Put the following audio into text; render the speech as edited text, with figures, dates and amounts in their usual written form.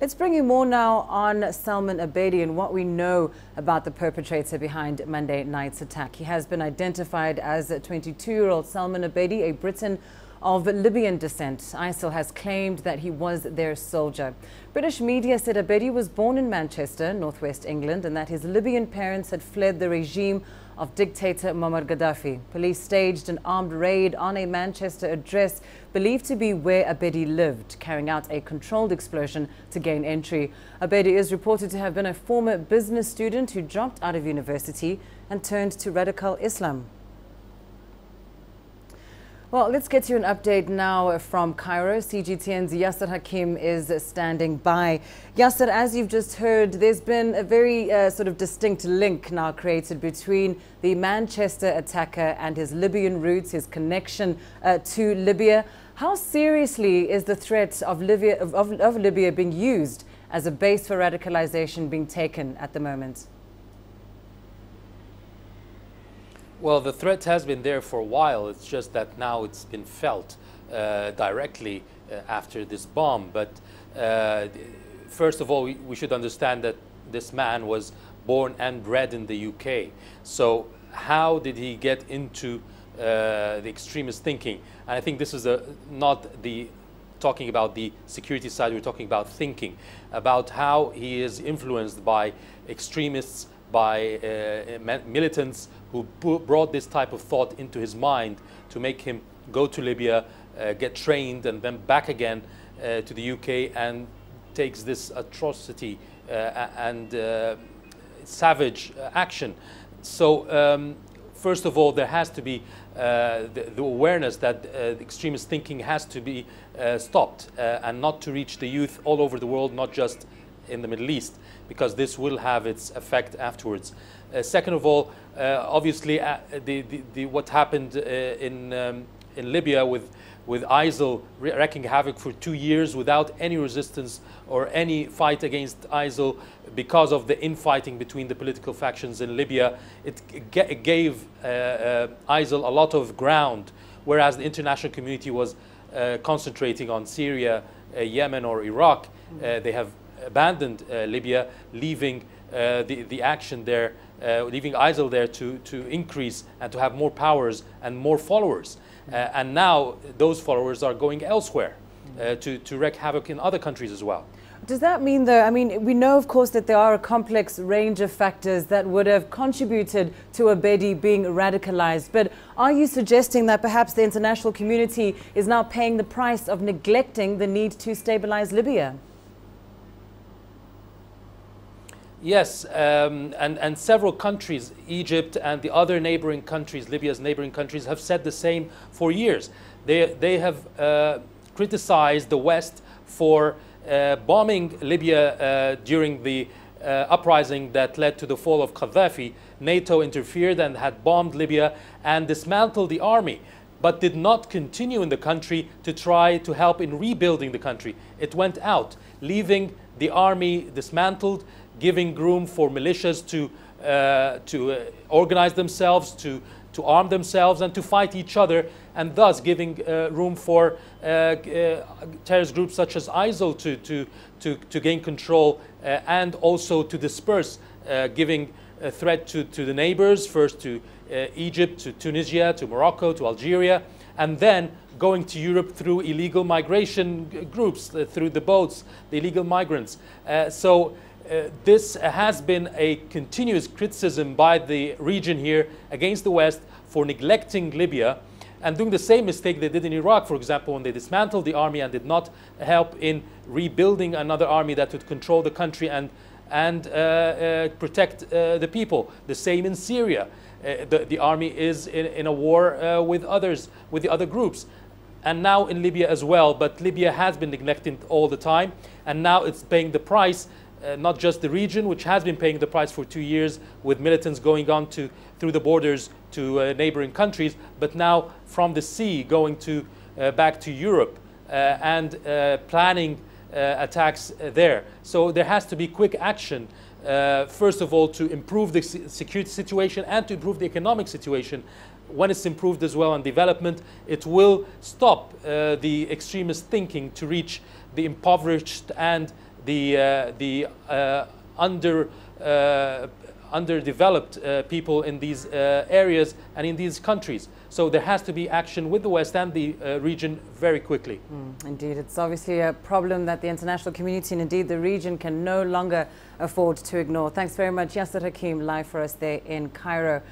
Let's bring you more now on Salman Abedi and what we know about the perpetrator behind Monday night's attack. He has been identified as 22-year-old Salman Abedi, a Briton of Libyan descent. ISIL has claimed that he was their soldier. British media said Abedi was born in Manchester, northwest England, and that his Libyan parents had fled the regime of dictator Muammar Gadaffi. Police staged an armed raid on a Manchester address believed to be where Abedi lived, carrying out a controlled explosion to gain entry. Abedi is reported to have been a former business student who dropped out of university and turned to radical Islam. Well, let's get you an update now from Cairo. CGTN's Yasser Hakim is standing by. Yasser, as you've just heard, there's been a very sort of distinct link now created between the Manchester attacker and his Libyan roots, his connection to Libya. How seriously is the threat of Libya being used as a base for radicalization being taken at the moment? Well, the threat has been there for a while. It's just that now it's been felt directly after this bomb. But first of all, we should understand that this man was born and bred in the UK. So how did he get into the extremist thinking? And I think this is not talking about the security side. We're talking about thinking, about how he is influenced by extremists, by militants who brought this type of thought into his mind to make him go to Libya, get trained, and then back again to the UK and takes this atrocity and savage action. So first of all, there has to be the awareness that extremist thinking has to be stopped and not to reach the youth all over the world, not just in the Middle East, because this will have its effect afterwards. Second of all, obviously, what happened in Libya with ISIL wreaking havoc for 2 years without any resistance or any fight against ISIL because of the infighting between the political factions in Libya, it gave ISIL a lot of ground, whereas the international community was concentrating on Syria, Yemen, or Iraq. They have abandoned Libya, leaving the action there, leaving ISIL there to increase and to have more powers and more followers. And now those followers are going elsewhere to wreak havoc in other countries as well. Does that mean, though, I mean, we know, of course, that there are a complex range of factors that would have contributed to Abedi being radicalized. But are you suggesting that perhaps the international community is now paying the price of neglecting the need to stabilize Libya? Yes, and several countries, Egypt and the other neighboring countries, Libya's neighboring countries, have said the same for years. They have criticized the West for bombing Libya during the uprising that led to the fall of Gadaffi. NATO interfered and had bombed Libya and dismantled the army, but did not continue in the country to try to help in rebuilding the country. It went out, leaving the army dismantled, giving room for militias to organize themselves, to arm themselves, and to fight each other, and thus giving room for terrorist groups such as ISIL to gain control and also to disperse, giving a threat to the neighbors, first to Egypt, to Tunisia, to Morocco, to Algeria, and then going to Europe through illegal migration groups, through the boats, the illegal migrants. This has been a continuous criticism by the region here against the West for neglecting Libya and doing the same mistake they did in Iraq, for example, when they dismantled the army and did not help in rebuilding another army that would control the country and protect the people. The same in Syria. The army is in a war with the other groups. And now in Libya as well, but Libya has been neglected all the time, and now it's paying the price. Not just the region, which has been paying the price for 2 years with militants going on through the borders to neighboring countries, but now from the sea going back to Europe and planning attacks there. So there has to be quick action, first of all, to improve the security situation and to improve the economic situation. When it's improved as well and development, it will stop the extremist thinking to reach the impoverished and the underdeveloped people in these areas and in these countries. So there has to be action with the West and the region very quickly. Indeed, it's obviously a problem that the international community and indeed the region can no longer afford to ignore. Thanks very much, Yasser Hakim, live for us there in Cairo.